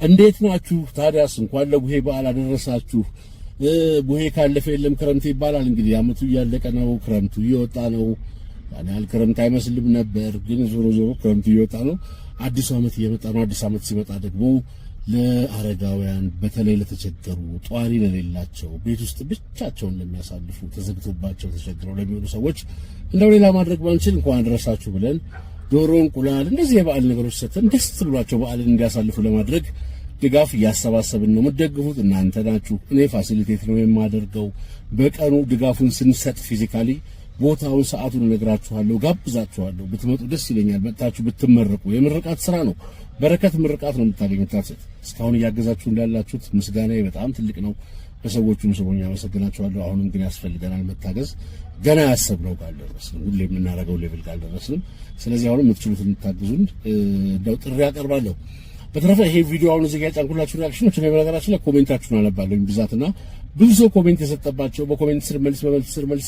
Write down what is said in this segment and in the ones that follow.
እንዴት ናችሁ? ታዲያስ እንኳን ለቡሄ በዓል አደረሳችሁ። ቡሄ ካለፈ የለም ክረምት ይባላል። እንግዲህ አመቱ እያለቀ ነው፣ ክረምቱ እየወጣ ነው። ያኔ ክረምት አይመስልም ነበር፣ ግን ዞሮ ዞሮ ክረምቱ እየወጣ ነው። አዲሱ አመት እየመጣ ነው። አዲስ አመት ሲመጣ ደግሞ ለአረጋውያን በተለይ ለተቸገሩ ጧሪ ለሌላቸው ቤት ውስጥ ብቻቸውን ለሚያሳልፉ ተዘግቶባቸው ተቸግረው ለሚሆኑ ሰዎች እንደው ሌላ ማድረግ ባንችል እንኳን አደረሳችሁ ብለን ዶሮ፣ እንቁላል እንደዚህ የበዓል ነገሮች ሰጥተን ደስ ብሏቸው በዓልን እንዲያሳልፉ ለማድረግ ድጋፍ እያሰባሰብን ነው። የምትደግፉት እናንተ ናችሁ። እኔ ፋሲሊቴት ነው የማደርገው። በቀኑ ድጋፉን ስንሰጥ ፊዚካሊ ቦታውን ሰዓቱን እነግራችኋለሁ፣ ጋብዛችኋለሁ። ብትመጡ ደስ ይለኛል። መጣችሁ ብትመረቁ። የምርቃት ስራ ነው። በረከት ምርቃት ነው የምታገኙት። እስካሁን እያገዛችሁ እንዳላችሁት ምስጋናዬ በጣም ትልቅ ነው። በሰዎቹም ሰሞኛ አመሰግናችኋለሁ። አሁንም ግን ያስፈልገናል መታገዝ። ገና ያሰብነው ጋር ደረስን፣ ሁሌ የምናደርገው ሌቭል ጋር ደረስን። ስለዚህ አሁንም የምትችሉት እንድታግዙን እንደው ጥሪ አቀርባለሁ። በተረፈ ይሄ ቪዲዮ አሁን እዚህ ጋር ያጫንኩላችሁ ሪአክሽኖች ነው። በነገራችን ላይ ኮሜንታችሁን አነባለሁ ብዛትና ብዙ ሰው ኮሜንት የሰጠባቸው በኮሜንት ስር መልስ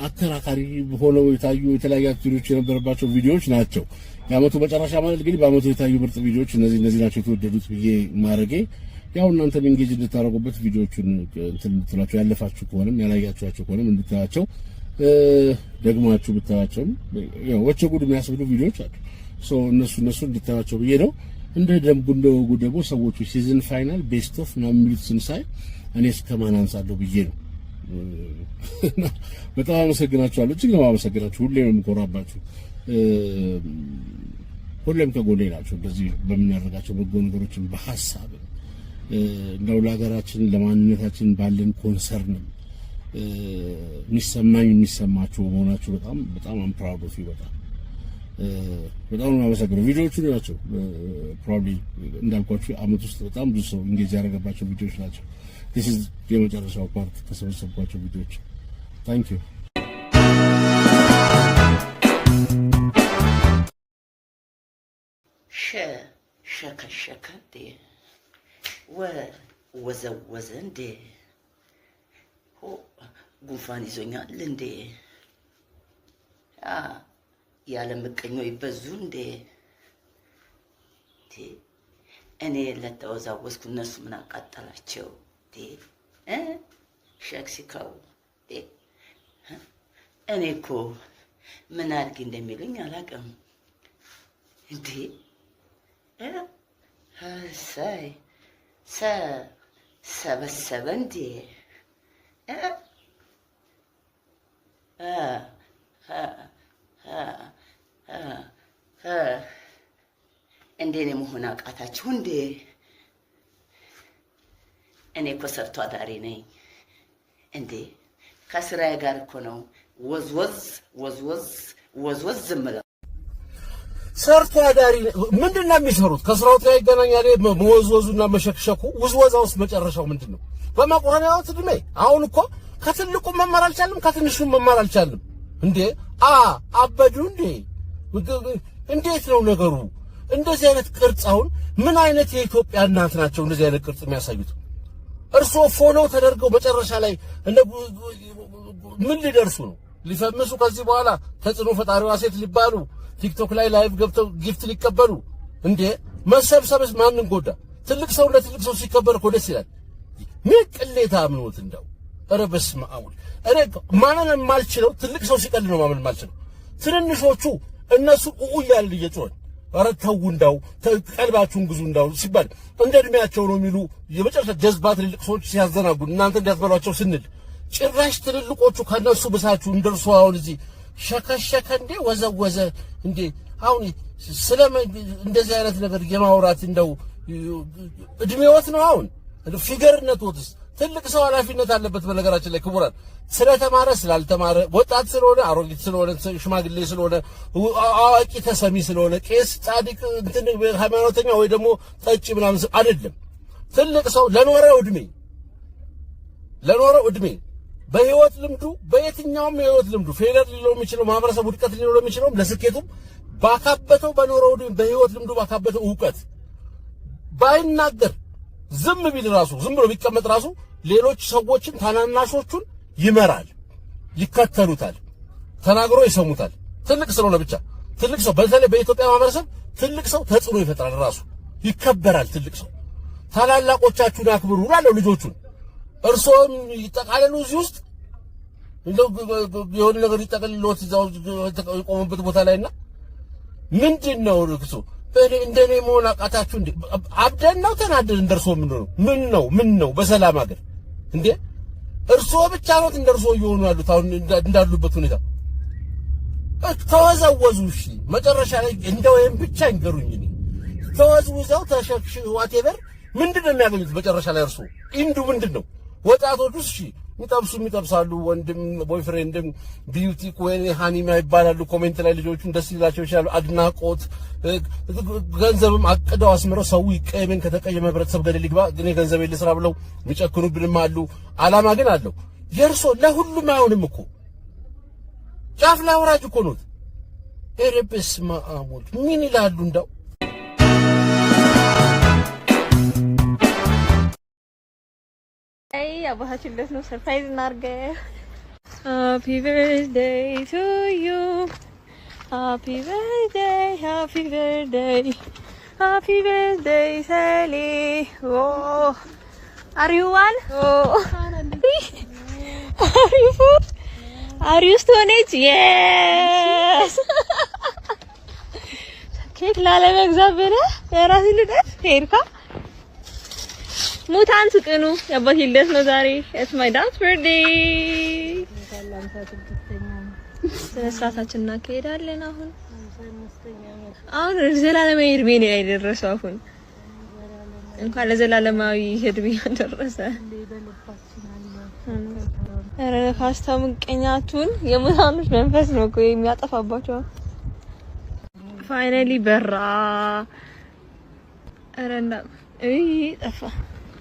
አከራካሪ ሆነው የታዩ የተለያዩ አክቲቪቲዎች የነበረባቸው ቪዲዮዎች ናቸው። የዓመቱ መጨረሻ ማለት እንግዲህ በዓመቱ የታዩ ምርጥ ቪዲዮዎች እነዚህ ናቸው የተወደዱት ብዬ ማድረጌ ያው እናንተም ኢንጌጅ እንድታረጉበት ቪዲዮዎቹን እንትን እንድትሏቸው ያለፋችሁ ከሆነም ያላያችኋቸው ከሆነም እንድታያቸው ደግማችሁ ብታያቸው ያው ወቸ ጉድ የሚያስብሉ ቪዲዮዎች አሉ። እነሱ እንድታያቸው ብዬ ነው። እንደ ደንቡ እንደወጉ ደግሞ ሰዎቹ ሲዝን ፋይናል ቤስት ኦፍ ምናምን የሚሉት ስንሳይ እኔ እስከማን አንሳለሁ ብዬ ነው። በጣም አመሰግናችኋለሁ። እጅግ ነው አመሰግናችሁ። ሁሌም የምኮራባችሁ፣ ሁሌም ከጎኔ ናችሁ። እንደዚህ በምናደርጋቸው በጎ ነገሮችን በሐሳብ እንደው ለሀገራችን ለማንነታችን ባለን ኮንሰርን የሚሰማችሁ መሆናችሁ በጣም አም ፕራውድ ኦፍ ዩ። በጣም ነው አመሰግናለሁ። ቪዲዮዎቹ ናቸው ፕሮባብሊ እንዳልኳችሁ አመት ውስጥ በጣም ብዙ ሰው ኢንጌጅ ያደረገባቸው ቪዲዮዎች ናቸው። this is የመጨረሻው ፓርት ከሰበሰብኳቸው ቪዲዮዎች። ታንክ ዩ። ሸከሸከ እንዴ ወዘወዘ እንዴ ጉንፋን ይዞኛል እንዴ ያለ ምቀኞች ይበዙ እንዴ እኔ ለተወዛወዝኩ እነሱ ምን አቃጠላቸው? ሸክሲካው እኔ እኮ ምን አድርጊ እንደሚሉኝ አላውቅም እንዴ ሳይ ሰበሰበ እንዴ እንዴ መሆን አቃታችሁ እንዴ? እኔ እኮ ሰርቶ አዳሪ ነኝ እንዴ። ከስራዬ ጋር እኮ ነው ወዝወዝ ዝምላ። ሰርቶ አዳሪ ምንድነው የሚሰሩት? ከስራው ጋር ይገናኛል መወዝወዙና መሸክሸኩ። ውዝወዛውስ መጨረሻው ምንድነው? በመቆረኛው እድሜ አሁን እኮ ከትልቁ መማር አልቻልም፣ ከትንሹ መማር አልቻልም እንዴ። አበዱ እንዴ? እንዴት ነው ነገሩ? እንደዚህ አይነት ቅርጽ አሁን ምን አይነት የኢትዮጵያ እናት ናቸው እንደዚህ አይነት ቅርጽ የሚያሳዩት? እርሶ ፎሎ ተደርገው መጨረሻ ላይ ምን ሊደርሱ ነው? ሊፈምሱ ከዚህ በኋላ ተጽዕኖ ፈጣሪዋ ሴት ሊባሉ ቲክቶክ ላይ ላይቭ ገብተው ጊፍት ሊቀበሉ እንዴ? መሰብሰብስ ማንን ጎዳ? ትልቅ ሰው ለትልቅ ሰው ሲከበር እኮ ደስ ይላል። ምን ቅሌታ ምንወት እንደው ኧረ በስመ አብ። እኔ ማመን የማልችለው ትልቅ ሰው ሲቀል ነው ማመን የማልችለው። ትንንሾቹ እነሱ እያሉ እየጮኸን ኧረ ተው እንዳው ቀልባችሁን ግዙ እንዳው ሲባል እንደ እድሜያቸው ነው የሚሉ የመጨረሻ ጀዝባ ትልልቅ ሰዎች ሲያዘናጉ እናንተ እንዲያትበሏቸው ስንል ጭራሽ ትልልቆቹ ከነሱ ብሳችሁ እንደርሱ አሁን እዚህ ሸከሸከ እንዴ ወዘወዘ እንዴ። አሁን እንደዚህ አይነት ነገር የማውራት እንደው እድሜዎት ነው አሁን ፊገርነት ወጥስ ትልቅ ሰው ኃላፊነት አለበት። በነገራችን ላይ ክቡራን ስለተማረ ስላልተማረ ወጣት ስለሆነ አሮጊት ስለሆነ ሽማግሌ ስለሆነ አዋቂ ተሰሚ ስለሆነ ቄስ ጻድቅ እንትን ሃይማኖተኛ ወይ ደግሞ ጠጪ ምናምን አይደለም። ትልቅ ሰው ለኖረው እድሜ በህይወት ልምዱ በየትኛውም የህይወት ልምዱ ፌለር ሊለው የሚችለው ማህበረሰብ ውድቀት ሊለው የሚችለው ለስኬቱም ባካበተው በኖረው እድሜ በህይወት ልምዱ ባካበተው ዕውቀት ባይናገር ዝም ቢል ራሱ ዝም ብሎ ቢቀመጥ ራሱ ሌሎች ሰዎችን ታናናሾቹን ይመራል፣ ይከተሉታል፣ ተናግሮ ይሰሙታል። ትልቅ ስለሆነ ብቻ ትልቅ ሰው በተለይ በኢትዮጵያ ማህበረሰብ ትልቅ ሰው ተጽዕኖ ይፈጥራል፣ ራሱ ይከበራል። ትልቅ ሰው ታላላቆቻችሁን አክብሩ እላለሁ ልጆቹን። እርሶም ይጠቃለሉ እዚህ ውስጥ እንደው የሆነ ነገር ይጠቀልሎት እዛው የቆሙበት ቦታ ላይና ምንድነው ርክሱ እንደኔ መሆን አቃታችሁ እንዴ? አብደን ነው ተናደን እንደርሶ ምን ነው በሰላም ሀገር እንዴ? እርሶ ብቻ ነው እንደርሶ እየሆኑ ያሉት አሁን እንዳሉበት ሁኔታ ተወዘወዙ። እሺ መጨረሻ ላይ እንደው ይሄን ብቻ ይንገሩኝ። ተወዝውዘው ተሸክሽ ዋቴቨር ምንድነው የሚያገኙት መጨረሻ ላይ? እርሶ እንዱ ምንድነው? ወጣቶቹስ እሺ ይጠብሳሉ። ወንድም ቦይፍሬንድም ቢዩቲ ኮይን ሃኒማ ይባላሉ። ኮሜንት ላይ ልጆቹን ደስ ይላቸው ይችላል። አድናቆት ገንዘብም አቅደው አስመረው ሰው ይቀየምን ከተቀየመ ህብረተሰብ ገደል ይግባ ግን ገንዘብ የለ ስራ ብለው የሚጨክኑብንም አሉ። አላማ ግን አለው። የእርሶ ለሁሉም አይሆንም እኮ ጫፍ ላይ ወራጅ እኮ ነው። ኤሬበስ ማአሙል ምን ይላሉ እንዳው Hey, abahatin das no surprise narge. Happy birthday to you. Happy birthday, happy birthday. Happy birthday, Sally. Oh. Are you one? Oh. Are you four? Are you stone age? Yes. Cake lala mein exam hai. Tera hi lidat. Herka. ሙታን ስቅኑ ያባቴ ልደት ነው ዛሬ። it's my dad's birthday። ስነ ስርዓታችን እናካሄዳለን። አሁን ዘላለማዊ እድሜ ነው የደረሰው። አሁን እንኳን ለዘላለማዊ እድሜ ያደረሰ። ኧረ ፋስታው ምቀኛቱን የሙታኖች መንፈስ ነው እኮ የሚያጠፋባቸው። ፋይናሊ በራ። ኧረ እንዳ ጠፋ።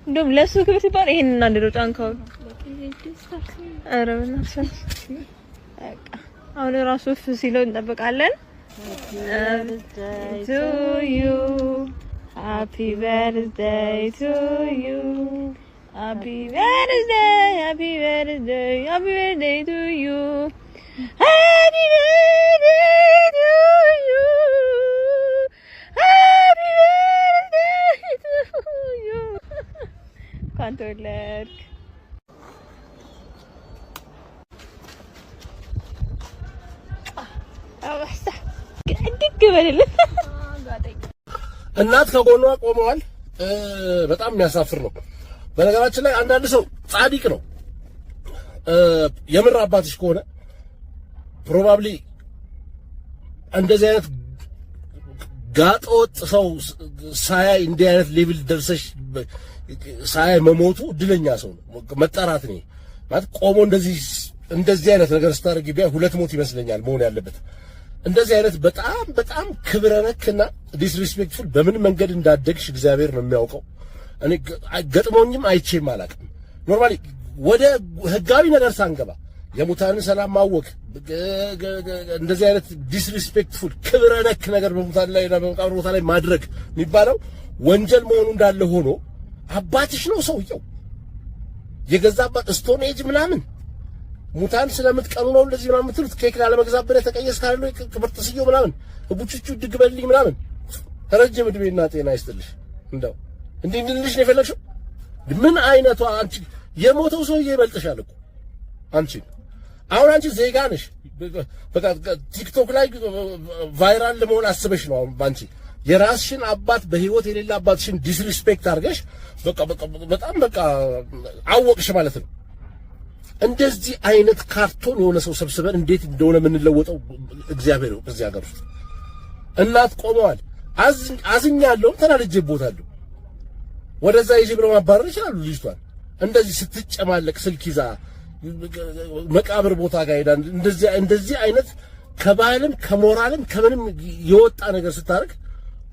እንደውም ለሱ ክብር ሲባል ይሄንን እናንደው ጫንካው። ኧረ በእናትሽ በቃ አሁን ራሱ ሲለው እንጠብቃለን። to you happy birthday to you happy birthday happy birthday happy birthday to you happy birthday to you happy birthday to you Controller. እናት ከጎኗ ቆመዋል። በጣም የሚያሳፍር ነው። በነገራችን ላይ አንዳንድ ሰው ጻድቅ ነው። የምር አባትሽ ከሆነ ፕሮባብሊ እንደዚህ አይነት ጋጠወጥ ሰው ሳያይ እንዲህ አይነት ሌቭል ደርሰሽ ሳያይ መሞቱ እድለኛ ሰው ነው። መጠራት ነው ማለት ቆሞ እንደዚህ አይነት ነገር ስታደርጊ ቢያ ሁለት ሞት ይመስለኛል መሆን ያለበት። እንደዚህ አይነት በጣም ክብረ ነክና ዲስሪስፔክትፉል በምን መንገድ እንዳደግሽ እግዚአብሔር ነው የሚያውቀው። እኔ ገጥሞኝም አይቼም አላውቅም። ኖርማሊ ወደ ህጋዊ ነገር ሳንገባ የሙታንን ሰላም ማወቅ እንደዚህ አይነት ዲስሪስፔክትፉል ክብረ ነክ ነገር በሙታን ላይ እና በመቃብር ቦታ ላይ ማድረግ የሚባለው ወንጀል መሆኑ እንዳለ ሆኖ አባትሽ ነው ሰውየው የገዛ አባት ስቶን ኤጅ ምናምን ሙታን ስለምትቀኑ ነው እንደዚህ ምናምን የምትሉት ኬክ ላለመግዛት ብለህ ተቀየስ ካለው ክብርት ስየው ምናምን እቡቹቹ ድግበልኝ ምናምን ረጅም እድሜና ጤና ይስጥልሽ። እንደው እንድንልሽ ነው የፈለግሽው። ምን አይነቷ አንቺ የሞተው ሰውዬ ይበልጥሻል እኮ አንቺ። አሁን አንቺ ዜጋ ነሽ። በቃ ቲክቶክ ላይ ቫይራል ለመሆን አስበሽ ነው አሁን ባንቺ የራስሽን አባት በህይወት የሌለ አባትሽን ዲስሪስፔክት አድርገሽ በጣም አወቅሽ ማለት ነው። እንደዚህ አይነት ካርቶን የሆነ ሰው ሰብስበን እንዴት እንደሆነ የምንለወጠው እግዚአብሔር ነው። በዚህ ሀገር ውስጥ እናት ቆመዋል። አዝኛለሁ፣ ተናድጄቦታለሁ። ወደዛ ይዤ ብለው ማባረር ይችላሉ ልጅቷን። እንደዚህ ስትጨማለቅ ስልክ ይዛ መቃብር ቦታ ጋር ሄዳ እንደዚህ አይነት ከባህልም ከሞራልም ከምንም የወጣ ነገር ስታደርግ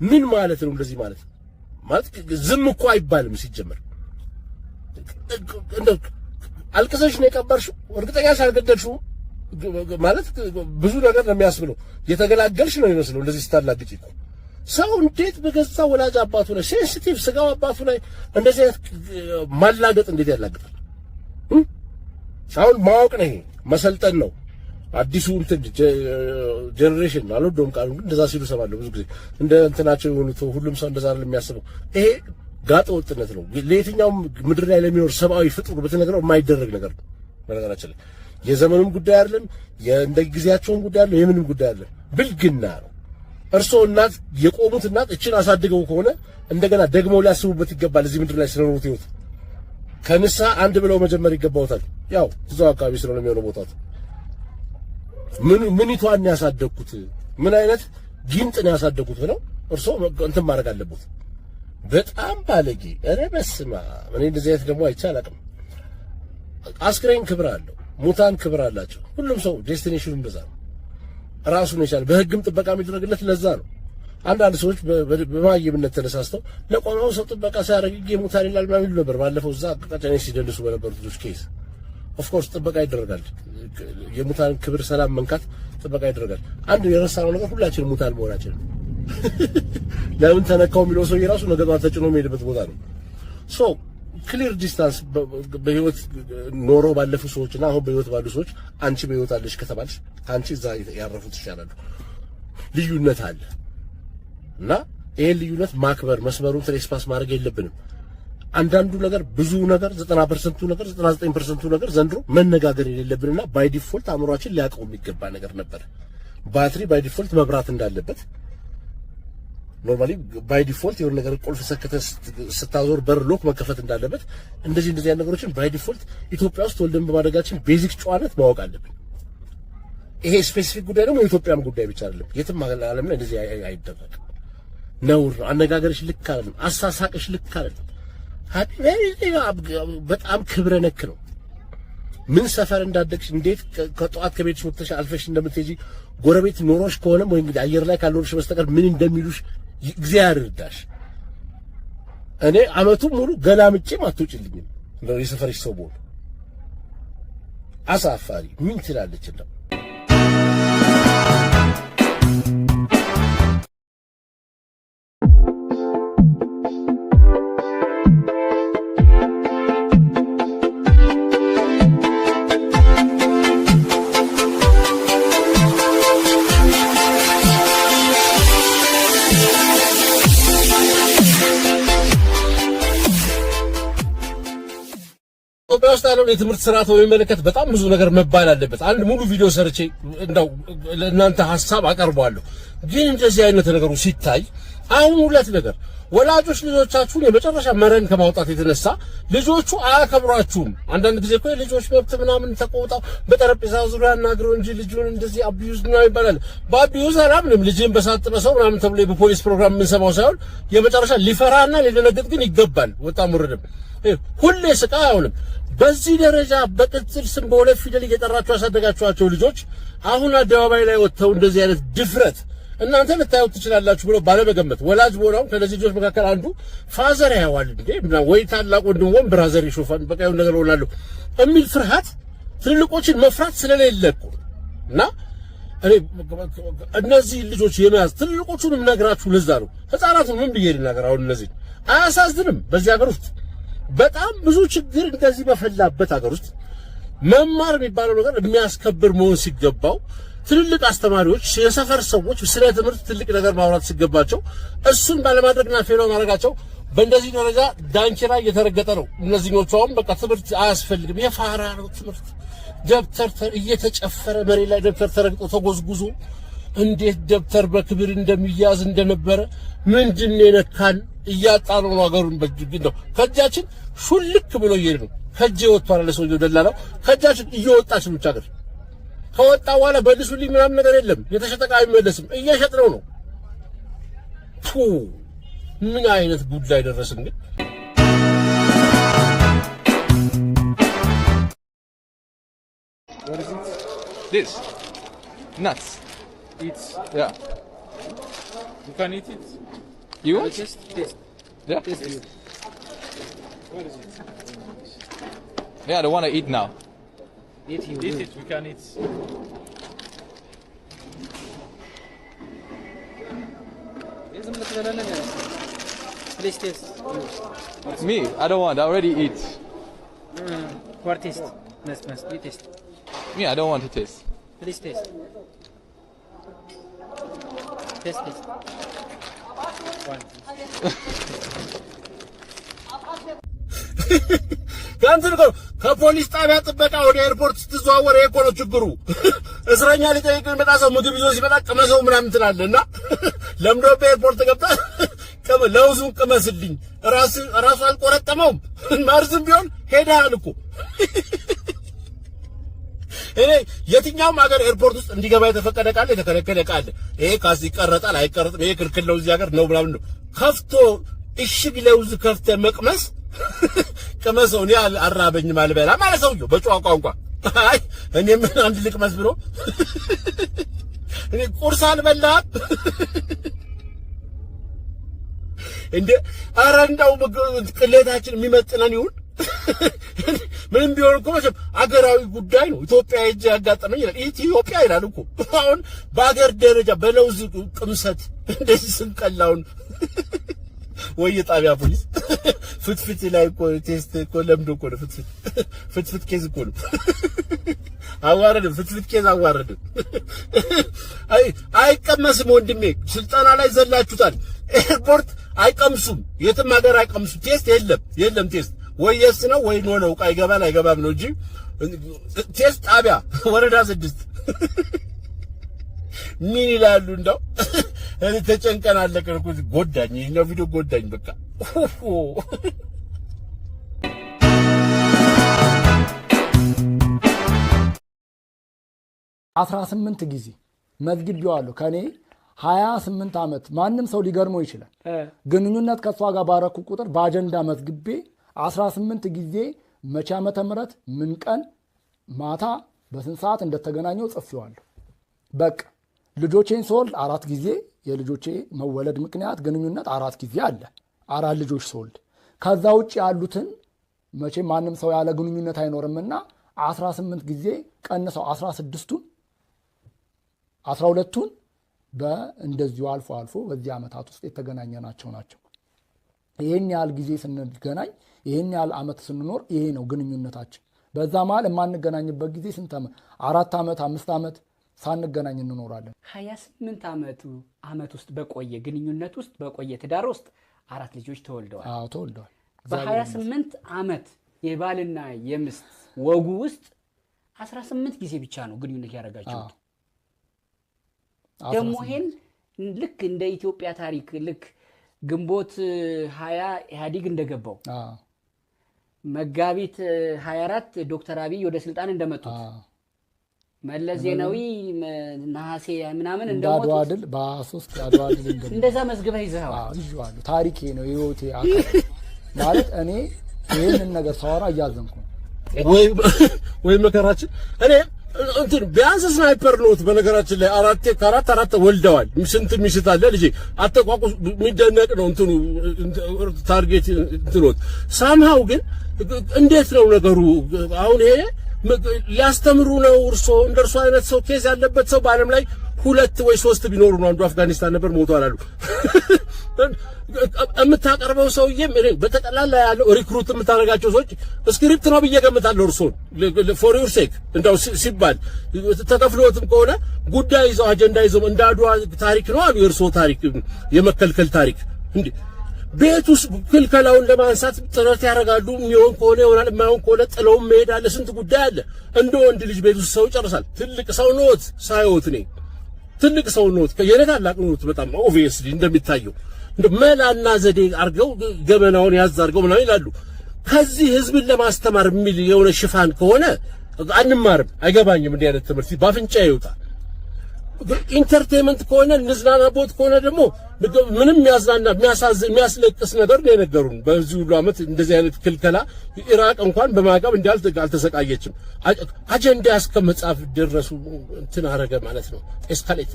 ምን ማለት ነው? እንደዚህ ማለት ዝም እኮ አይባልም ሲጀመር። እንደው አልቅሰሽ ነው የቀበርሽው። እርግጠኛ ሳልገደልሽው ማለት ብዙ ነገር ነው የሚያስብለው። የተገላገልሽ ነው የሚመስለው እንደዚህ ስታላግጪ እኮ። ሰው እንዴት በገዛ ወላጅ አባቱ ላይ ሴንሲቲቭ ስጋው አባቱ ላይ እንደዚህ አይነት ማላገጥ እንዴት ያላግጣል? አሁን ማወቅ ነው፣ ይሄ መሰልጠን ነው። አዲሱ እንትን ጀነሬሽን አልወደውም ቃሉ፣ እንደዛ ሲሉ ሰማለሁ ብዙ ጊዜ። እንደ እንትናቸው የሆኑት ሁሉም ሰው እንደዛ አይደለም የሚያስበው። ይሄ ጋጠ ወጥነት ነው። ለየትኛውም ምድር ላይ ለሚኖር ሰብአዊ ፍጡር በተነገረው የማይደረግ ነገር ነው። በነገራችን ላይ የዘመኑም ጉዳይ አይደለም፣ የእንደ ጊዜያቸውም ጉዳይ አይደለም፣ የምንም ጉዳይ አይደለም። ብልግና ነው። እርስዎ እናት የቆሙት እናት እችን አሳድገው ከሆነ እንደገና ደግሞ ሊያስቡበት ይገባል። እዚህ ምድር ላይ ስለኖሩት ህይወት ከንሳ አንድ ብለው መጀመር ይገባውታል። ያው እዛው አካባቢ ስለሆነ የሚሆነው ቦታው ምን ይቷን ያሳደግኩት ምን አይነት ጊንጥ ነው ያሳደግኩት ብለው እርስዎ እንትን ማድረግ አለበት። በጣም ባለጌ። ኧረ በስመ አብ። እኔ እንደዚህ አይነት ደግሞ አይቼ አላውቅም። አስክሬን ክብር አለው፣ ሙታን ክብር አላቸው። ሁሉም ሰው ዴስቲኔሽኑ እንደዛ ነው። ራሱን የቻለ በህግም ጥበቃ የሚደረግለት ለዛ ነው። አንዳንድ ሰዎች በማየምነት ተነሳስተው ለቆመው ሰው ጥበቃ ሲያደርግ የሙታን ይላል ምናምን ይሉ ነበር። ባለፈው እዛ ቀጨኔ ሲደልሱ በነበሩት ልጆች ኬስ ኦፍ ኮርስ ጥበቃ ይደረጋል። የሙታን ክብር ሰላም መንካት ጥበቃ ይደረጋል። አንድ የረሳነው ነገር ሁላችንም ሙታን መሆናችን ለምን ተነካው የሚለው ሰው የራሱ ነገር ተጭኖ የሚሄድበት ቦታ ነው። ሶ ክሊር ዲስታንስ በህይወት ኖሮ ባለፉ ሰዎችና አሁን በህይወት ባሉ ሰዎች አንቺ በህይወት አለሽ ከተባልሽ አንቺ እዛ ያረፉት ይሻላል። ልዩነት አለ እና ይሄን ልዩነት ማክበር መስመሩን ትሬስፓስ ማድረግ የለብንም። አንዳንዱ ነገር ብዙ ነገር 90% ነገር 99% ነገር ዘንድሮ መነጋገር የሌለብንና ባይ ዲፎልት አእምሯችን ሊያውቀው የሚገባ ነገር ነበር። ባትሪ ባይ ዲፎልት መብራት እንዳለበት ኖርማሊ ባይ ዲፎልት የሆነ ነገር ቁልፍ ሰከተ ስታዞር በር ሎክ መከፈት እንዳለበት እንደዚህ አይነት ነገሮችን ባይ ዲፎልት ኢትዮጵያ ውስጥ ወልደን በማደጋችን ቤዚክ ጨዋነት ማወቅ አለብን። ይሄ ስፔሲፊክ ጉዳይ ደግሞ የኢትዮጵያም ጉዳይ ብቻ አይደለም። የትም ዓለም ላይ እንደዚህ አይደረግም። ነውር አንነጋገርሽ ልክ አይደለም። አሳሳቅሽ ልክ አይደለም። በጣም ክብረ ነክ ነው። ምን ሰፈር እንዳደግሽ እንዴት ከጧት ከቤትሽ ወጥተሽ አልፈሽ እንደምትሄጂ ጎረቤት ኖሮሽ ከሆነም ወይ እንግዲህ አየር ላይ ካልኖርሽ በስተቀር ምን እንደሚሉሽ እግዚአብሔር ይርዳሽ። እኔ አመቱን ሙሉ ገላምጬም አትወጪልኝም እንደው የሰፈርሽ ሰው ቦል አሳፋሪ ምን ትላለች እንደው ኢትዮጵያ ውስጥ ያለውን የትምህርት ስርዓት በሚመለከት በጣም ብዙ ነገር መባል አለበት። አንድ ሙሉ ቪዲዮ ሰርቼ እንደው ለእናንተ ሐሳብ አቀርባለሁ። ግን እንደዚህ አይነት ነገሩ ሲታይ አሁን ሁለት ነገር ወላጆች ልጆቻችሁን የመጨረሻ መረን ከማውጣት የተነሳ ልጆቹ አያከብሯችሁም። አንዳንድ ጊዜ እኮ ልጆች መብት ምናምን ተቆጣው በጠረጴዛ ዙሪያ እናግረው እንጂ ልጁን እንደዚህ አቢዩዝ ነው ይባላል። በአቢዩዝ አላምንም። ልጅን በሳጥበ ሰው ምናምን ተብሎ በፖሊስ ፕሮግራም የምንሰማው ሳይሆን የመጨረሻ ሊፈራና ሊደነግጥ ግን ይገባል። ወጣም ወረደም ሁሌ ስቃይ አይሆንም። በዚህ ደረጃ በቅጽል ስም በሁለት ፊደል እየጠራችሁ ያሳደጋችኋቸው ልጆች አሁን አደባባይ ላይ ወጥተው እንደዚህ አይነት ድፍረት እናንተ ልታዩት ትችላላችሁ ብሎ ባለመገመት ወላጅ ቦናው ከነዚህ ልጆች መካከል አንዱ ፋዘር ያዋል እንዴ ወይ ታላቅ ወንድም ወን ብራዘር ይሾፋን በቃ የሆነ ነገር ሆናለሁ የሚል ፍርሃት ትልልቆችን መፍራት ስለሌለ እኮ እና እነዚህ ልጆች የመያዝ ትልልቆቹንም ነግራችሁ ለዛ ነው። ህፃናቱን ምን ብዬ ልናገር? አሁን እነዚህ አያሳዝንም? በዚህ ሀገር ውስጥ በጣም ብዙ ችግር እንደዚህ በፈላበት ሀገር ውስጥ መማር የሚባለው ነገር የሚያስከብር መሆን ሲገባው ትልልቅ አስተማሪዎች የሰፈር ሰዎች ስለ ትምህርት ትልቅ ነገር ማውራት ሲገባቸው እሱን ባለማድረግና ፌሎ ማድረጋቸው በእንደዚህ ደረጃ ዳንኪራ እየተረገጠ ነው። እነዚህኞቹ አሁን በቃ ትምህርት አያስፈልግም የፋራ ነው ትምህርት ደብተር እየተጨፈረ መሬት ላይ ደብተር ተረግጦ ተጎዝጉዞ እንዴት ደብተር በክብር እንደሚያዝ እንደነበረ ምንድን ነው የነካን እያጣነው ነው ሀገሩን በጅግ ነው ከእጃችን ሹልክ ብሎ እየሄደ ነው። ከእጄ ወጥቷል አለ ሰውየው ደላላው። ከእጃችን እየወጣች ብቻ ገር ከወጣ በኋላ በልሱልኝ ምናምን ነገር የለም። የተሸጠ ዕቃ አይመለስም። እየሸጥነው ነው። ምን አይነት ጉዳይ ደረስን ግን? What is it? This. Nuts. It's Yeah. you can eat it. You want? Taste. Yeah. Taste it. What is it? Yeah, the one I eat now. Eat it. We can eat. Please taste. Me, I don't want. I already eat. What taste? Nice. You taste. Me, I don't want to taste. Please taste. Taste. One. ካንተን ከፖሊስ ጣቢያ ጥበቃ ወደ ኤርፖርት ስትዘዋወር እኮ ነው ችግሩ። እስረኛ ሊጠይቅ የሚመጣ ሰው ምግብ ይዞ ሲመጣ ቅመሰው ምናምን ትላለና ለምዶ በኤርፖርት ገብታ ለውዙን ቅመስልኝ ራሱ አልቆረጠመውም። ማርዝም ቢሆን ሄዳል እኮ እኔ የትኛውም ሀገር ኤርፖርት ውስጥ እንዲገባ የተፈቀደ ቃል የተከለከለ ቃል ይሄ ካስ ይቀረጣል አይቀረጥም ይሄ ክልክል ነው እዚህ ሀገር ነው ምናምን ነው ከፍቶ እሽግ ለውዝ ከፍተ መቅመስ ቅመሰው እኔ አራበኝም አልበላ ማለት ሰውዬው በጨዋ ቋንቋ አይ እኔ ምን አንድ ልቅመስ ብሎ እኔ ቁርስ አልበላም እንደ አራንዳው ቅሌታችን የሚመጥነን ይሁን ምንም ቢሆን እኮ መቼም አገራዊ ጉዳይ ነው። ኢትዮጵያ ሄጄ ያጋጠመኝ ኢትዮጵያ ይላል እኮ አሁን በአገር ደረጃ በለውዝ ቅምሰት እንደዚህ ስንቀላውን ወይ ጣቢያ ፖሊስ ፍትፍት ላይ እኮ ቴስት እኮ ለምዶ እኮ ነው ፍትፍት ኬዝ እኮ ነው አዋረድ ፍትፍት ኬዝ አዋረድ አይቀመስም ወንድሜ ስልጣና ላይ ዘላችሁታል ኤርፖርት አይቀምሱም የትም ሀገር አይቀምሱም ቴስት የለም ቴስት ወይ የስ ነው ወይ ኖ ነው አይገባም ነው እንጂ ቴስት ጣቢያ ወረዳ 6 ምን ይላሉ እንደው እኔ ተጨንቀን አለቀን እኮ ጎዳኝ ነው ቪዲዮ ጎዳኝ በቃ 18 ጊዜ መዝግቤዋለሁ ከኔ 28 ዓመት ማንም ሰው ሊገርመው ይችላል ግንኙነት ከሷ ጋር ባረኩ ቁጥር በአጀንዳ መዝግቤ 18 ጊዜ መቼ ዓመተ ምህረት ምን ቀን ማታ በስንት ሰዓት እንደተገናኘው ጽፌዋለሁ በቃ ልጆቼን ስወልድ 4 ጊዜ የልጆቼ መወለድ ምክንያት ግንኙነት 4 ጊዜ አለ 4 ልጆች ስወልድ ከዛ ውጪ ያሉትን መቼ ማንም ሰው ያለ ግንኙነት አይኖርምና 18 ጊዜ ቀንሰው 16ቱን 12ቱን በእንደዚሁ አልፎ በዚህ ዓመታት ውስጥ የተገናኘናቸው ናቸው ይሄን ያህል ጊዜ ስንገናኝ ይሄን ያህል ዓመት ስንኖር ይሄ ነው ግንኙነታችን በዛ መሃል የማንገናኝበት ጊዜ ስንት ዓመት 4 ዓመት 5 ዓመት ሳንገናኝ እንኖራለን 28 ዓመት ውስጥ በቆየ ግንኙነት ውስጥ በቆየ ትዳር ውስጥ 4 ልጆች ተወልደዋል አዎ ተወልደዋል በ28 ዓመት የባልና የምስት ወጉ ውስጥ 18 ጊዜ ብቻ ነው ግንኙነት ያደረጋችሁት ደግሞ ይሄን ልክ እንደ ኢትዮጵያ ታሪክ ልክ ግንቦት 20 ኢህአዴግ እንደገባው መጋቢት 24 ዶክተር አብይ ወደ ስልጣን እንደመጡት መለስ ዜናዊ ነሐሴ ምናምን እንደሞቱ አድል በ3 አድዋድል እንደዛ መዝግበህ ይዘሃው ይዟል ታሪኬ ነው ህይወቴ ማለት እኔ ይሄንን ነገር ሳወራ እያዘንኩ ወይ መከራችን እኔ እንትን ቢያንስ ስናይፐር ኖት በነገራችን ላይ አራት ወልደዋል ስንት ሚስታለ ልጅ አተቋቁስ የሚደነቅ ነው እንትኑ ታርጌት እንትኖት ሳምሃው ግን እንዴት ነው ነገሩ አሁን ይሄ ሊያስተምሩ ነው እርሶ እንደርሶ አይነት ሰው ኬዝ ያለበት ሰው በአለም ላይ 2 ወይ 3 ቢኖሩ ነው አንዱ አፍጋኒስታን ነበር ሞቷል አሉ የምታቀርበው ሰውዬ በተቀላላ ያለው ሪክሩት የምታረጋቸው ሰዎች ስክሪፕት ነው በየገምታለው እርሶ for your sake እንደው ሲባል ተከፍሎትም ከሆነ ጉዳይ ይዘው አጀንዳ ይዘው እንዳድዋ ታሪክ ነው አሉ የእርሶ ታሪክ የመከልከል ታሪክ እንዴ ቤቱስ ክልከላውን ለማንሳት ጥረት ያደርጋሉ የሚሆን ከሆነ ይሆናል የማይሆን ከሆነ ጥለው መሄድ አለ ስንት ጉዳይ አለ እንደ ወንድ ልጅ ቤቱስ ሰው ይጨርሳል ትልቅ ሰው ኖት ሳይወት ነው ትልቅ ሰው ኖት ከየኔታ ታላቅ ኖት በጣም ኦብቪየስሊ እንደሚታየው መላና ዘዴ አርገው ገበናውን ያዛርገው ምናምን ይላሉ ከዚህ ህዝብን ለማስተማር የሚል የሆነ ሽፋን ከሆነ አንማርም አይገባኝም እንዲህ አይነት ትምህርት ባፍንጫ ይወጣል ኢንተርቴይንመንት ከሆነ ንዝናናቦት ከሆነ ደግሞ ምንም ያዝናና የሚያስለቅስ ነገር ነው የነገሩን በዚህ ሁሉ አመት እንደዚህ አይነት ክልከላ ኢራቅ እንኳን በማዕቀብ አልተሰቃየችም አጀንዳ እስከመጻፍ ደረሱ እንትን አረገ ማለት ነው ኤስካሌት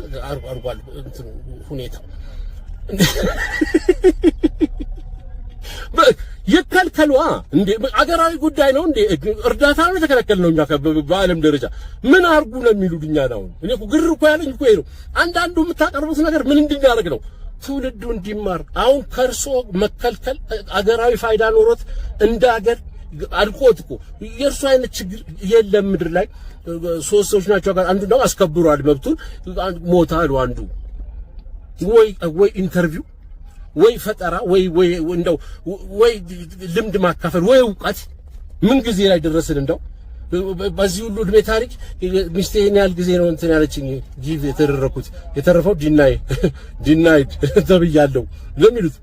አርጓል እንትን ሁኔታው ይከልከሉዋ እንዴ አገራዊ ጉዳይ ነው እንዴ እርዳታ ነው የተከለከልነው እኛ በዓለም ደረጃ ምን አርጉ ነው የሚሉድኛ ነው እኔ እኮ ግር እኮ ያለኝ እኮ ነው አንዳንዱ የምታቀርቡት ነገር ምን እንድናደርግ ነው ትውልዱ እንዲማር አሁን ከርሶ መከልከል አገራዊ ፋይዳ ኖሮት እንደ ሀገር አልቆት እኮ የእርሱ አይነት ችግር የለም ምድር ላይ 3 ሰዎች ናቸው ጋር አንዱ ነው አስከብሯል መብቱን ሞታል አንዱ ወይ ኢንተርቪው ወይ ፈጠራ ወይ እንደው ወይ ልምድ ማካፈል ወይ ዕውቀት ምን ጊዜ ላይ ደረስን? እንደው በዚህ ሁሉ እድሜ ታሪክ ሚስቴን ያህል ጊዜ ነው እንትን ያለችኝ ጂቭ የተደረኩት የተረፈው ዲናይድ ተብያለሁ ለሚሉት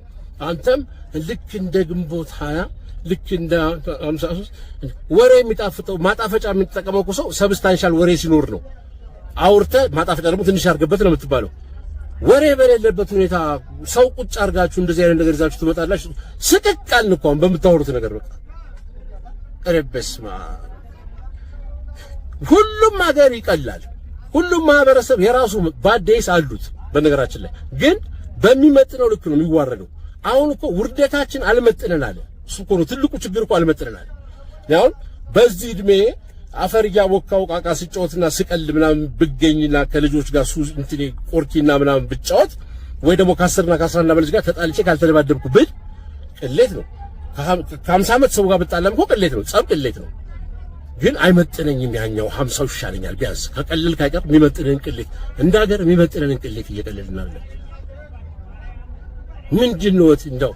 አንተም ልክ እንደ ግንቦት 20 ልክ እንደ 53 ወሬ የሚጣፍጠው ማጣፈጫ የምትጠቀመው ሰው ሰብስታንሻል ወሬ ሲኖር ነው። አውርተህ ማጣፈጫ ደግሞ ትንሽ አድርገበት ነው የምትባለው። ወሬ በሌለበት ሁኔታ ሰው ቁጭ አድርጋችሁ እንደዚህ አይነት ነገር ይዛችሁ ትመጣላችሁ። ስቅቃል እንኳን በምታወሩት ነገር በቃ ረበስማ ሁሉም ሀገር ይቀላል። ሁሉም ማህበረሰብ የራሱ ባዴስ አሉት። በነገራችን ላይ ግን በሚመጥነው ልክ ነው የሚዋረደው። አሁን እኮ ውርደታችን አልመጥነን አለ። እሱ እኮ ነው ትልቁ ችግር እኮ አልመጥነን አለ። ያው በዚህ እድሜ አፈር ያቦካው ቃቃ ስጫወትና ስቀል ምናምን ብገኝና ከልጆች ጋር እንትኔ ቆርኪና ምናምን ብጫወት ወይ ደግሞ ከ10 እና ከ11 በልጅ ጋር ተጣልቼ ካልተደባደብኩ ብል ቅሌት ነው። ከ50 ዓመት ሰው ጋር ብጣላም እኮ ቅሌት ነው፣ ጸብ ቅሌት ነው። ግን አይመጥነኝም። ያኛው 50 ይሻለኛል ቢያንስ ከቀለል ካይቀር የሚመጥነን ቅሌት እንደ ሀገር የሚመጥነን ቅሌት እየቀለልን አይደለም። ምንድነው እንደው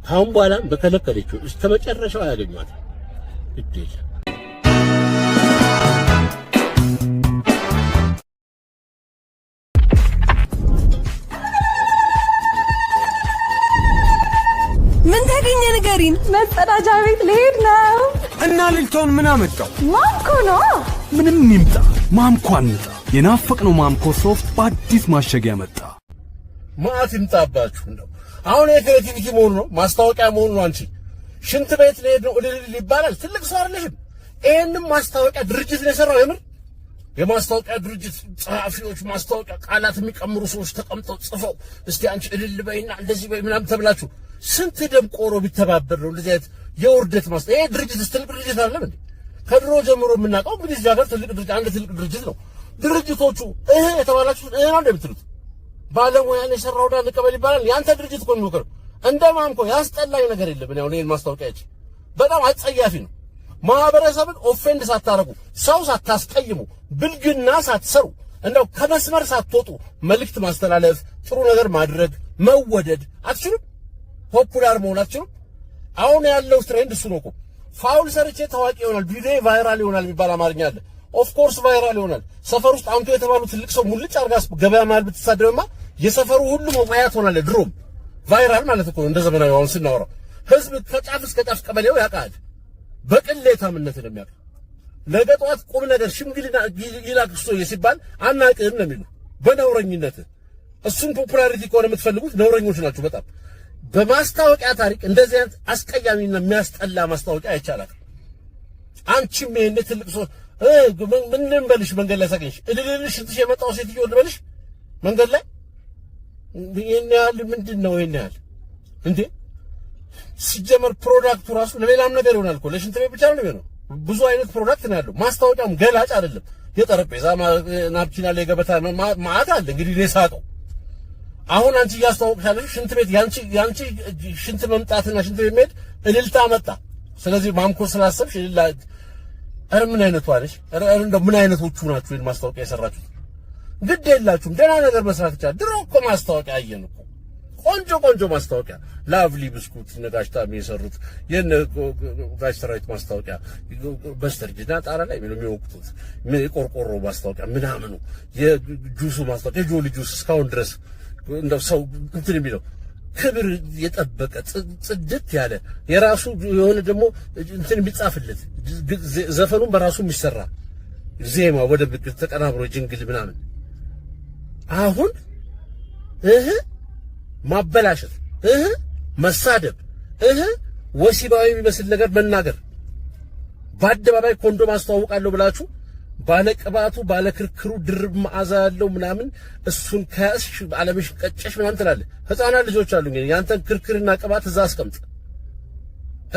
አሁን በኋላ በከለከለችው እስከ መጨረሻው ያገኛት እድል ምን ታገኘ ንገሪን። መጸዳጃ ቤት ልሄድ ነው። እና ልልቶን ምን አመጣው? ማምኮ ነው። ምንም ይምጣ ማምኮ አንጣ። የናፈቅነው ማምኮ ሶፍት በአዲስ ማሸጊያ መጣ። ማት ይምጣባችሁ ነው። አሁን የክሬቲቪቲ መሆኑ ነው፣ ማስታወቂያ መሆኑ ነው። አንቺ ሽንት ቤት ልሄድ ነው እልል ይባላል። ትልቅ ሰው አይደለሽም። ይሄንም ማስታወቂያ ድርጅት ነው የሰራው። የምር የማስታወቂያ ድርጅት ጸሐፊዎች፣ ማስታወቂያ ቃላት የሚቀምሩ ሰዎች ተቀምጠው ጽፈው እስቲ አንቺ እልል በይና እንደዚህ በይ ምናምን ተብላችሁ ስንት ደም ቆሮ ቢተባበር ነው እንደዚህ አይነት የውርደት ማስታወቂያ። ይሄ ድርጅት ትልቅ ድርጅት አይደለም እንዴ? ከድሮ ጀምሮ የምናውቀው እንግዲህ እዚህ ሀገር ትልቅ ድርጅት አንድ ትልቅ ድርጅት ነው። ድርጅቶቹ የተባላችሁ ነው እንደምትሉት ባለሙያ ነው የሰራው ዳን ልቀበል ይባላል። ያንተ ድርጅት እኮ ነው። እንደማን እኮ ያስጠላኝ ነገር የለም። እኔ አሁን ማስታወቂያች በጣም አጸያፊ ነው። ማህበረሰብን ኦፌንድ ሳታረጉ፣ ሰው ሳታስቀይሙ፣ ብልግና ሳትሰሩ፣ እንደው ከመስመር ሳትወጡ መልእክት ማስተላለፍ፣ ጥሩ ነገር ማድረግ፣ መወደድ አትችሉም። ፖፑላር መሆን አትችሉም። አሁን ያለው ትሬንድ እሱ ነው እኮ። ፋውል ሰርቼ ታዋቂ ይሆናል፣ ቪዲዮ ቫይራል ይሆናል የሚባል አማርኛ አለ። ኦፍ ኮርስ ቫይራል ይሆናል። ሰፈር ውስጥ አንቱ የተባሉ ትልቅ ሰው ሙልጭ አርጋስ ገበያ መሀል ብትሳደብማ የሰፈሩ ሁሉ መዋያ ትሆናለህ። ድሮም ቫይራል ማለት እኮ እንደ ዘመናዊ አሁን ስናወራው ህዝብ ከጫፍ እስከ ጫፍ ቀበሌው ያውቃል። በቅሌታምነት ነው የሚያውቅ። ነገ ጠዋት ቁም ነገር ሽምግልና ይላክ እሱ ሲባል አናውቅም ነው የሚሉ በነውረኝነት። እሱን ፖፑላሪቲ ከሆነ የምትፈልጉት ነውረኞች ናቸው በጣም። በማስታወቂያ ታሪክ እንደዚህ አይነት አስቀያሚና የሚያስጠላ ማስታወቂያ አይቻላል። አንቺም ይሄን ትልቅ ሰው ምን በልሽ መንገድ ላይ ሳገኝሽ እልልልሽ እንትሽ የመጣው ሴትዮ ልበልሽ መንገድ ላይ ይሄን ያህል ምንድነው? ይሄን ያህል እንዴ? ሲጀመር ፕሮዳክቱ ራሱ ለሌላም ነገር ይሆናል እኮ ለሽንት ቤት ብቻ ነው የሚሆነው። ብዙ አይነት ፕሮዳክት ነው ያለው። ማስታወቂያም ገላጭ አይደለም። የጠረጴዛ ናፕኪን አለ፣ የገበታ ማዕት አለ። እንግዲህ ለሳቀው አሁን አንቺ እያስተዋወቅሻለሽ ሽንት ቤት ያንቺ ሽንት መምጣትና ሽንት ቤት መሄድ እልልታ መጣ። ስለዚህ ማምኮ ስላሰብሽ እልልታ አረ ምን አይነቱ አለሽ? አረ እንደው ምን አይነቶቹ ናችሁ ይሄን ማስታወቂያ የሰራችሁት? ግድ የላችሁም ደህና ነገር መስራት ይቻላል። ድሮ እኮ ማስታወቂያ አየን እኮ ቆንጆ ማስታወቂያ ላቭሊ ብስኩት ነጋሽታም የሰሩት የነ ቫይስራይት ማስታወቂያ በስተርጅና ጣራ ላይ ምን የሚወቅቱት የቆርቆሮ ማስታወቂያ ምናምኑ የጁሱ ማስታወቂያ የጆሊ ጁስ እስካሁን ድረስ እንደው ሰው እንትን የሚለው ክብር የጠበቀ ጽድት ያለ የራሱ የሆነ ደግሞ እንትን የሚጻፍለት ዘፈኑን በራሱ የሚሰራ ዜማ ወደ ብቅ ተቀናብሮ ጅንግል ምናምን አሁን ማበላሸት መሳደብ ወሲባዊ የሚመስል ነገር መናገር በአደባባይ ኮንዶም አስተዋውቃለሁ ብላችሁ ባለቅባቱ ባለክርክሩ ድርብ መዓዛ ያለው ምናምን እሱን ከያዝሽ አለምሽ ቀጨሽ ምናምን ትላለህ። ህፃናት ልጆች አሉ እንግዲህ ያንተን ክርክርና ቅባት እዛ አስቀምጥ።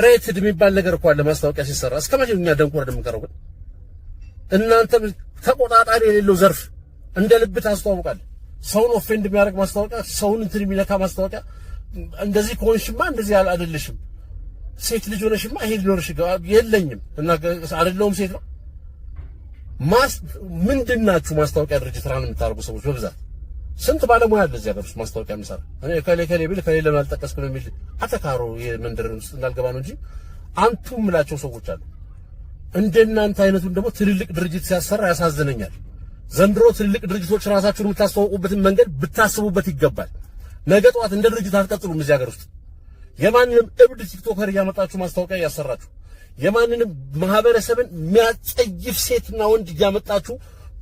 ሬትድ የሚባል ነገር እኮ አለ ማስታወቂያ ሲሰራ። እስከመቼ እኛ ደንቆር እንደምንቀረው ግን እናንተ ተቆጣጣሪ የሌለው ዘርፍ እንደ ልብ ታስተዋውቃለህ። ሰውን ኦፌንድ የሚያደርግ ማስታወቂያ፣ ሰውን እንትን የሚነካ ማስታወቂያ። እንደዚህ ከሆንሽማ እንደዚህ አይደለሽም፣ ሴት ልጅ ሆነሽማ ይሄ ሊኖርሽ የለኝም እና አይደለሁም ሴት ነው። ምንድናችሁ ማስታወቂያ ድርጅት ራን የምታደርጉ ሰዎች በብዛት ስንት ባለሙያ አለ እዚህ ሀገር ውስጥ ማስታወቂያ የሚሰራ። እኔ ከሌ ቢል ከሌለ አልጠቀስኩም የሚል አተካሮ የመንደር ውስጥ እንዳልገባ ነው እንጂ አንቱ ምላቸው ሰዎች አሉ። እንደናንተ አይነቱን ደግሞ ትልልቅ ድርጅት ሲያሰራ ያሳዝነኛል። ዘንድሮ ትልልቅ ድርጅቶች ራሳችሁን የምታስተዋውቁበትን መንገድ ብታስቡበት ይገባል። ነገ ጠዋት እንደ ድርጅት አትቀጥሉም። እዚህ ሀገር ውስጥ የማንንም እብድ ቲክቶከር እያመጣችሁ ማስታወቂያ እያሰራችሁ የማንንም ማህበረሰብን የሚያጸይፍ ሴትና ወንድ እያመጣችሁ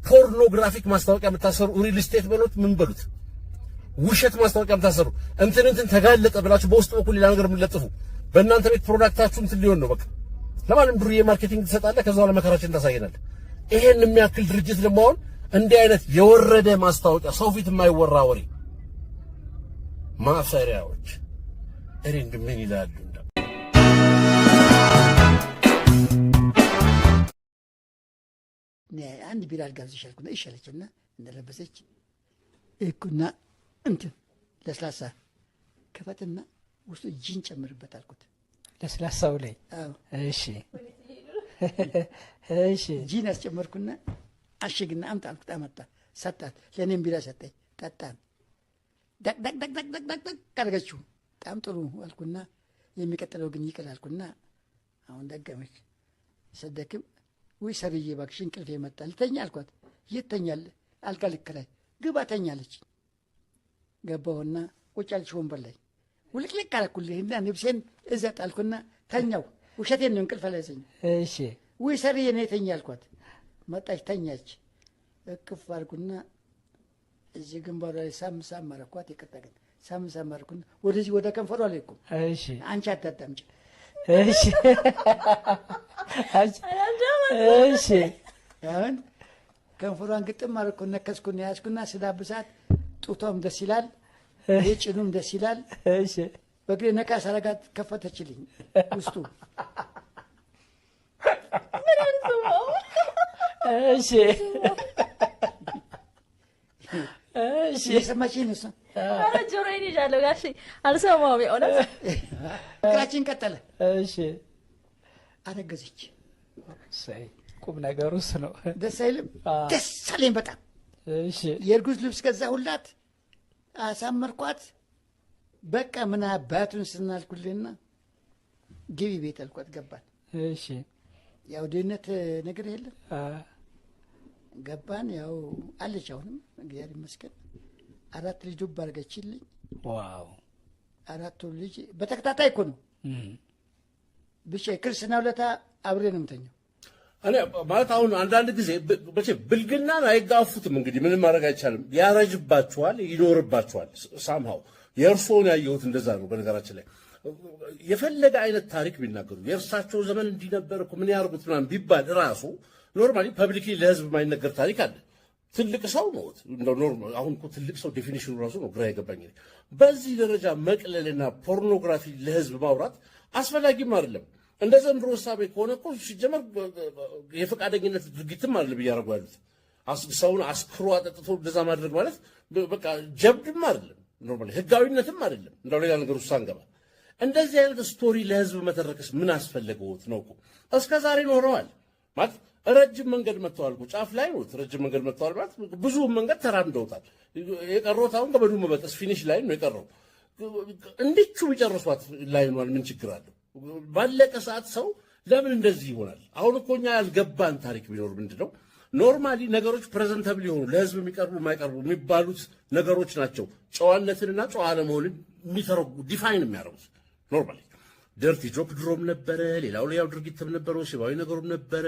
ፖርኖግራፊክ ማስታወቂያ የምታሰሩ ሪል ስቴት በሉት ምን በሉት ውሸት ማስታወቂያ የምታሰሩ እንትን ተጋለጠ ብላችሁ በውስጥ በኩል ሌላ ነገር የምትለጥፉ በእናንተ ቤት ፕሮዳክታችሁ እንትን ሊሆን ነው። በቃ ለማንም ዱርዬ ማርኬቲንግ ትሰጣለህ፣ ከዛ በኋላ መከራችን ታሳየናለህ። ይሄን የሚያክል ድርጅት ደግሞ አሁን እንዲህ አይነት የወረደ ማስታወቂያ ሰው ፊት የማይወራ ወሬ ማፈሪያዎች እሪንግ ምን ይላሉ? አንድ ቢራ አልጋብዝሽ አልኩና እሺ አለችና እንደለበሰች እኩና እንትን ለስላሳ ከፈትና ውስጡ ጂን ጨምርበት አልኩት። ለስላሳው ላይ እሺ እሺ ጂን አስጨመርኩና አሽግና አምጣ አልኩት። አመጣ ሰጣት። ለእኔም ቢራ ሰጠኝ። ጠጣን። ዳቅ ዳቅ ዳቅ ዳቅ ዳቅ ዳቅ አድርገችው። በጣም ጥሩ አልኩና የሚቀጥለው ግን ይቅር አልኩና አሁን ደገመች። ሰደክም ወይ ሰርዬ እባክሽ እንቅልፍ የመጣ ልተኛ አልኳት። የት ተኛለህ? አልጋ ልክ ላይ ግባ ተኛለች። ገባሁና ቁጭ አለች ወንበር ላይ ውልቅልቅ አደረኩልህና ልብሴን እዛ ጣልኩና ተኛው። ውሸቴን ነው እንቅልፍ አልያዘኝ። እሺ ወይ ሰርዬ ነው የተኛ አልኳት። መጣች ተኛች። እቅፍ አልኩና እዚህ ግንባሯ ላይ ሳም ሳም አደረኳት። ይቅርታ ግን ሳም ሳም አደረኩና ወደዚህ ወደ ከንፈሯ አልሄድኩም። እሺ አንቺ አታዳምጪ። እሺ እሺ አሁን ከንፈሯን ግጥም አደረኩ። ነከስኩና ያዝኩና ስዳብሳት ጡቷም ደስ ይላል፣ ጭኑም ደስ ይላል። እሺ በእግሬ ነካ ሳረጋት ከፈተችልኝ ውስጡ። እሺ እሺ የሰማችኝ ነው። ኧረ ጆሮዬን ይዣለሁ ጋሼ አልሰማሁም። የእውነት ፍቅራችን ቀጠለ። እሺ አረገዘች። ሳይ ቁም ነገሩ እሱ ነው። ደስ አይልም? ደስ አለኝ በጣም። እሺ የእርጉዝ ልብስ ገዛሁላት፣ አሳመርኳት። በቃ ምን አባቱን ስናልኩልና ግቢ ቤት አልኳት። ገባን። እሺ ያው ድህነት ነገር የለም። ገባን። ያው አለች አሁንም እግዚአብሔር ይመስገን። 4 ልጅ ዱብ አድርገችልኝ። ዋው 4 ልጅ በተከታታይ እኮ ነው። ብቻ ክርስትና ውለታ አብሬ ነው የምተኛው። እኔ ማለት አሁን አንዳንድ ጊዜ ብልግናን አይጋፉትም። እንግዲህ ምንም ማድረግ አይቻልም። ያረጅባችኋል፣ ይኖርባችኋል። ሳምሃው የእርሶን ያየሁት እንደዛ ነው። በነገራችን ላይ የፈለገ አይነት ታሪክ ቢናገሩ የእርሳቸው ዘመን እንዲነበር እኮ ምን ያርጉት ምናምን ቢባል ራሱ ኖርማሊ ፐብሊክሊ ለህዝብ የማይነገር ታሪክ አለ። ትልቅ ሰው ነው እንደው ኖርማል። አሁን እኮ ትልቅ ሰው ዴፊኒሽኑ ራሱ ነው ግራ የገባኝ። በዚህ ደረጃ መቅለልና ፖርኖግራፊ ለህዝብ ማውራት አስፈላጊም አይደለም። እንደ ዘንድሮ ሳቤ ከሆነ እኮ ሲጀመር የፈቃደኝነት ድርጊትም አይደለም እያደረጉ ያሉት። ሰውን አስክሮ አጠጥቶ እንደዛ ማድረግ ማለት በቃ ጀብድም አይደለም፣ ኖርማሊ ህጋዊነትም አይደለም። እንደው ሌላ ነገር ውስጥ አንገባ። እንደዚህ አይነት ስቶሪ ለህዝብ መተረክስ ምን አስፈለገውት ነው እኮ? እስከ ዛሬ ኖረዋል ማለት ረጅም መንገድ መጥተዋል እኮ ጫፍ ላይ ነው። ረጅም መንገድ መጥተዋል ማለት ብዙ መንገድ ተራምደውታል። የቀረውት አሁን ገመዱ መበጠስ ፊኒሽ ላይ ነው የቀረው። እንዲቹ ቢጨርሷት ላይ ነው። ምን ችግር አለው? ባለቀ ሰዓት ሰው ለምን እንደዚህ ይሆናል? አሁን እኮ እኛ ያልገባን ታሪክ ቢኖር ምንድነው ኖርማሊ ነገሮች ፕሬዘንተብል የሆኑ ለህዝብ የሚቀርቡ የማይቀርቡ የሚባሉት ነገሮች ናቸው ጨዋነትንና ጨዋ አለመሆንን የሚተረጉ ዲፋይን የሚያደርጉት። ኖርማሊ ደርቲ ጆክ ድሮም ነበረ፣ ሌላው ሌላው ድርጊትም ነበረ፣ ሲባዊ ነገሩም ነበረ።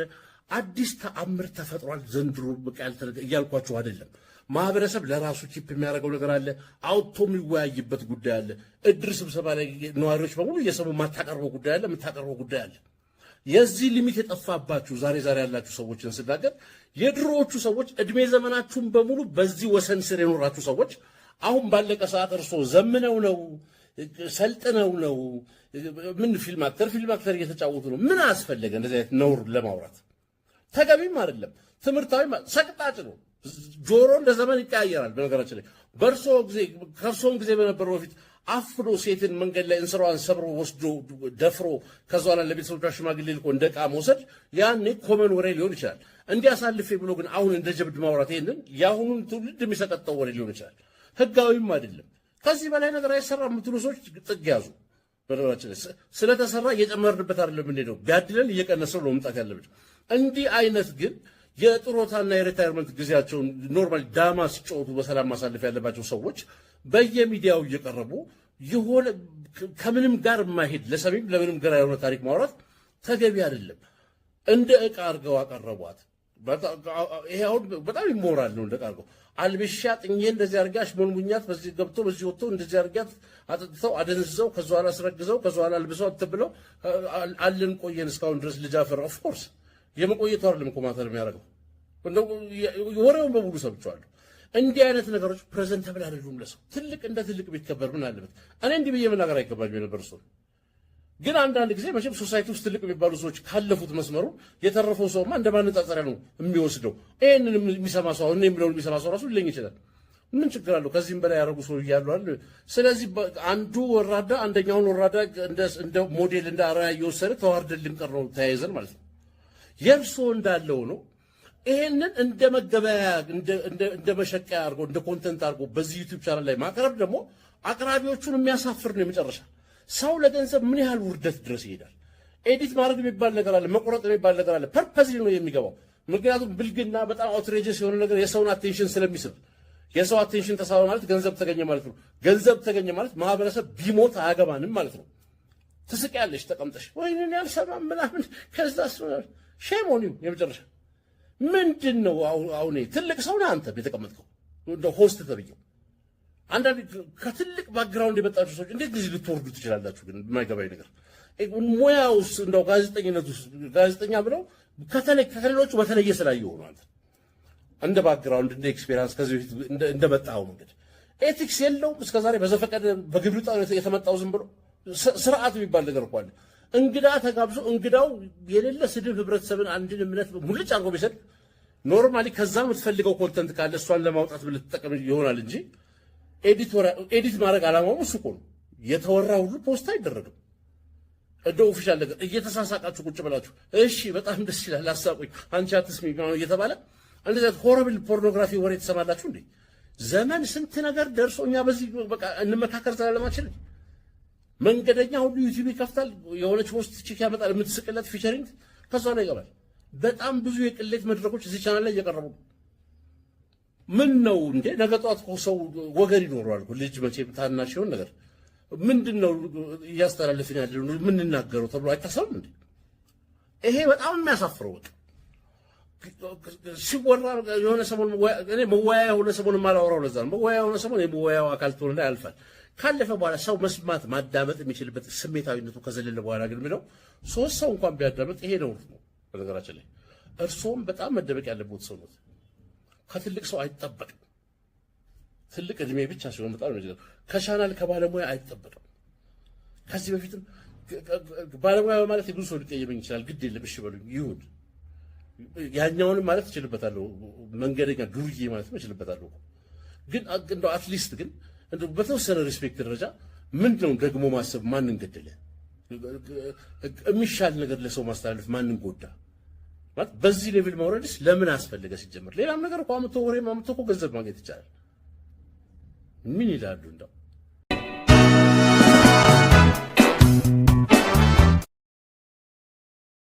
አዲስ ተአምር ተፈጥሯል ዘንድሮ በቃ ያልተነገ እያልኳችሁ አይደለም። ማህበረሰብ ለራሱ ቺፕ የሚያደርገው ነገር አለ፣ አውጥቶ የሚወያይበት ጉዳይ አለ። እድር ስብሰባ ላይ ነዋሪዎች በሙሉ እየሰሙ የማታቀርበው ጉዳይ አለ፣ የምታቀርበው ጉዳይ አለ። የዚህ ሊሚት የጠፋባችሁ ዛሬ ያላችሁ ሰዎችን ስናገር የድሮዎቹ ሰዎች እድሜ ዘመናችሁን በሙሉ በዚህ ወሰን ስር የኖራችሁ ሰዎች አሁን ባለቀ ሰዓት እርሶ ዘምነው ነው ሰልጥነው ነው ምን ፊልም አክተር እየተጫወቱ ነው። ምን አስፈለገ እንደዚህ አይነት ነውር ለማውራት? ተገቢም አይደለም። ትምህርታዊ ሰቅጣጭ ነው። ጆሮ እንደ ዘመን ይቀያየራል። በነገራችን ላይ ከእርሶም ጊዜ በነበረው በፊት አፍኖ ሴትን መንገድ ላይ እንስራዋን ሰብሮ ወስዶ ደፍሮ ከዛ በኋላ ለቤተሰቦቿ ሽማግሌ ልኮ እንደ ዕቃ መውሰድ ያኔ ኮመን ወሬ ሊሆን ይችላል። እንዲህ አሳልፌ ብሎ ግን አሁን እንደ ጀብድ ማውራት ይሄንን የአሁኑን ትውልድ የሚሰቀጠው ወሬ ሊሆን ይችላል። ህጋዊም አይደለም። ከዚህ በላይ ነገር አይሰራም የምትሉ ሰዎች ጥግ ያዙ። በነገራችን ላይ ስለተሰራ እየጨመርንበት አይደለም እንዴው ቢያድለን እየቀነሰው ነው መምጣት ያለበት። እንዲህ አይነት ግን የጥሮታና የሪታየርመንት ጊዜያቸውን ኖርማል ዳማ ሲጫወቱ በሰላም ማሳለፍ ያለባቸው ሰዎች በየሚዲያው እየቀረቡ የሆነ ከምንም ጋር የማይሄድ ለሰሚም ለምንም ጋር የሆነ ታሪክ ማውራት ተገቢ አይደለም። እንደ ዕቃ አድርገው አቀረቧት። ይሄ አሁን በጣም ይሞራል ነው። እንደ ዕቃ አድርገው አልብሻት እኔ እንደዚህ አድርጋሽ ሞንሙኛት በዚህ ገብቶ በዚህ ወጥቶ እንደዚህ አድርጋት አጥጥተው አደንዝዘው ከዛ ኋላ አስረግዘው ከዛ ኋላ አልብሰው አትብለው አለን ቆየን እስካሁን ድረስ ልጅ አፈራ። ኦፍ ኮርስ የመቆየቱ አይደለም እኮ ማተር የሚያደርገው እንደው ወሬውን በሙሉ ሰምቻለሁ። እንዲህ አይነት ነገሮች ፕሬዘንተብል አይደሉም ለሰው። ትልቅ እንደ ትልቅ ቢከበር ምን አለበት? እኔ እንዲህ ብዬ መናገር አይገባኝም የነበር ሰው ግን አንዳንድ ጊዜ መቼም ሶሳይቲ ውስጥ ትልቅ የሚባሉ ሰዎች ካለፉት መስመሩ የተረፈው ሰውማ እንደ ማነጻጸሪያ ነው የሚወስደው። ይሄንን የሚሰማ ሰው አሁን የሚለውን የሚሰማ ሰው ራሱ ሊለኝ ይችላል። ምን ችግር አለው? ከዚህም በላይ ያደረጉ ሰው እያሉ አይደል? ስለዚህ አንዱ ወራዳ አንደኛውን ወራዳ እንደ ሞዴል እንደ አርአያ እየወሰደ ተዋርደን ልንቀር ነው ተያይዘን ማለት ነው። የእርሶ እንዳለው ነው። ይሄንን እንደ መገበያ እንደ መሸቀያ አድርጎ እንደ ኮንተንት አድርጎ በዚህ ዩቲዩብ ቻናል ላይ ማቅረብ ደግሞ አቅራቢዎቹን የሚያሳፍር ነው የመጨረሻ። ሰው ለገንዘብ ምን ያህል ውርደት ድረስ ይሄዳል? ኤዲት ማድረግ የሚባል ነገር አለ፣ መቆረጥ የሚባል ነገር አለ። ፐርፐዝሊ ነው የሚገባው። ምክንያቱም ብልግና በጣም አውትሬጀስ የሆነ ነገር የሰውን አቴንሽን ስለሚስብ፣ የሰው አቴንሽን ተሳበ ማለት ገንዘብ ተገኘ ማለት ነው። ገንዘብ ተገኘ ማለት ማህበረሰብ ቢሞት አያገባንም ማለት ነው። ትስቂያለሽ ተቀምጠሽ ወይኔ ያልሰማም ምናምን ከዛ ሼም ኦን ዩ የመጨረሻ ምንድን ነው? አሁን ትልቅ ሰው ነህ አንተ የተቀመጥከው እንደ ሆስት ተብዬው። አንዳንድ ከትልቅ ባክግራውንድ የመጣችሁ ሰዎች እንዴት ጊዜ ልትወርዱ ትችላላችሁ? ግን የማይገባኝ ነገር ሙያውስ እንደው ጋዜጠኝነት ውስጥ ጋዜጠኛ ብለው ከሌሎቹ በተለየ ስላየሁ ነው። አንተ እንደ ባክግራውንድ እንደ ኤክስፔሪንስ ከዚህ በፊት እንደመጣው መንገድ ኤቲክስ የለውም። እስከዛሬ በዘፈቀደ በግብር ጣው የተመጣው ዝም ብሎ ስርዓት የሚባል ነገር እኮ አለ። እንግዳ ተጋብዞ እንግዳው የሌለ ስድብ ህብረተሰብን አንድን እምነት ሙልጭ አድርጎ ቢሰጥ ኖርማሊ ከዛ የምትፈልገው ኮንተንት ካለ እሷን ለማውጣት ብለህ ትጠቀም ይሆናል እንጂ ኤዲት ማድረግ አላማው እሱ እኮ ነው። የተወራ ሁሉ ፖስት አይደረግም። እንደ ኦፊሻል ነገር እየተሳሳቃችሁ ቁጭ ብላችሁ እሺ በጣም ደስ ይላል አሳቁኝ አንቺ አትስሚ እየተባለ እንደዛ ሆረብል ፖርኖግራፊ ወሬ ተሰማላችሁ እንዴ? ዘመን ስንት ነገር ደርሶ እኛ በዚህ በቃ እንመካከር ተላለማችን። መንገደኛ ሁሉ ዩቲዩብ ይከፍታል፣ የሆነች ሆስት ቺክ ያመጣል፣ የምትስቅለት ፊቸሪንግ ከዛ ላይ ይገባል። በጣም ብዙ የቅሌት መድረኮች እዚህ ቻናል ላይ እየቀረቡ ምን ነው እንዴ? ነገ ጧት እኮ ሰው ወገን ይኖረዋል እኮ ልጅ መቼም ታናሽ ይሆን ነገር ምንድን ነው እያስተላለፍን ያለው የምንናገረው ተብሎ አይታሰብም እንዴ? ይሄ በጣም የሚያሳፍረው ወጥ ሲወራ የሆነ ሰሞን እኔ መወያያ የሆነ ሰሞን የማላወራው ለዛ ነው። መወያያ የሆነ ሰሞን የመወያያው አካል ትሆንና ያልፋል። ካለፈ በኋላ ሰው መስማት ማዳመጥ የሚችልበት ስሜታዊነቱ ከዘለለ በኋላ ግን የሚለው ሶስት ሰው እንኳን ቢያዳመጥ ይሄ ነው። በነገራችን ላይ እርሶም በጣም መደበቅ ያለበት ሰው ነው። ከትልቅ ሰው አይጠበቅም። ትልቅ እድሜ ብቻ ሲሆን በጣም ነው። ከቻናል ከባለሙያ አይጠበቅም። ከዚህ በፊትም ባለሙያ ማለት የብዙ ሰው ሊቀየመኝ ይችላል። ግድ የለም እሺ በሉኝ ይሁን። ያኛውንም ማለት እችልበታለሁ። መንገደኛ ዱርዬ ማለት እችልበታለሁ። ግን እንደው አትሊስት ግን እንደው በተወሰነ ሪስፔክት ደረጃ ምንድነው ደግሞ ማሰብ ማንን ገደለ? የሚሻል ነገር ለሰው ማስተላለፍ ማንን ጎዳ? ማለት በዚህ ሌቭል መውረድስ ለምን አስፈለገ? ሲጀምር ሌላም ነገር እኮ አምጥቶ ወሬ ማምጥቶ እኮ ገንዘብ ማግኘት ይቻላል። ምን ይላሉ እንደው